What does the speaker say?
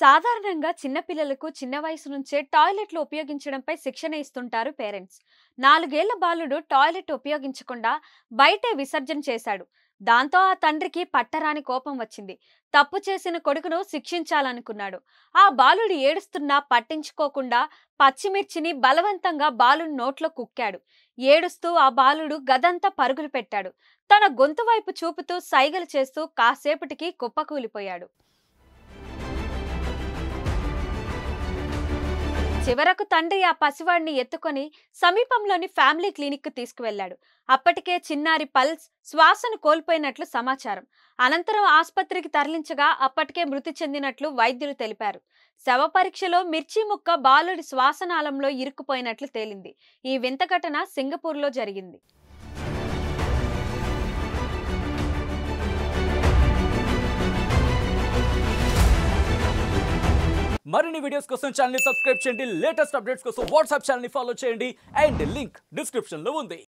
సాధారణంగా చిన్న పిల్లలకు చిన్న వయసు నుంచే టాయిలెట్లు ఉపయోగించడంపై శిక్షణ ఇస్తుంటారు పేరెంట్స్. 4 ఏళ్ల బాలుడు టాయిలెట్ ఉపయోగించకుండా బయటే విసర్జన చేశాడు. దాంతో ఆ తండ్రికి పట్టరాని కోపం వచ్చింది. తప్పు చేసిన కొడుకును శిక్షించాలనుకున్నాడు. ఆ బాలుడు ఏడుస్తున్నా పట్టించుకోకుండా పచ్చిమిర్చిని బలవంతంగా బాలుడి నోట్లో కుక్కాడు. ఏడుస్తూ ఆ బాలుడు గదంతా పరుగులు పెట్టాడు. తన గొంతు వైపు చూపుతూ సైగలు చేస్తూ కాసేపటికి కుప్పకూలిపోయాడు. చివరకు తండ్రి ఆ పసివాడిని ఎత్తుకొని సమీపంలోని ఫ్యామిలీ క్లినిక్ కు తీసుకువెళ్లాడు. అప్పటికే చిన్నారి పల్స్, శ్వాసను కోల్పోయినట్లు సమాచారం. అనంతరం ఆసుపత్రికి తరలించగా అప్పటికే మృతి చెందినట్లు వైద్యులు తెలిపారు. శవ పరీక్షలో మిర్చి ముక్క బాలుడి శ్వాసనాళంలో ఇరుక్కుపోయినట్లు తేలింది. ఈ వింత ఘటన సింగపూర్లో జరిగింది. మరిన్ని వీడియోస్ కోసం ఛానల్ ని సబ్స్క్రైబ్ చేయండి. లేటెస్ట్ అప్డేట్స్ కోసం వాట్సాప్ ఛానల్ ని ఫాలో చేయండి. అండ్ లింక్ డిస్క్రిప్షన్ లో ఉంది.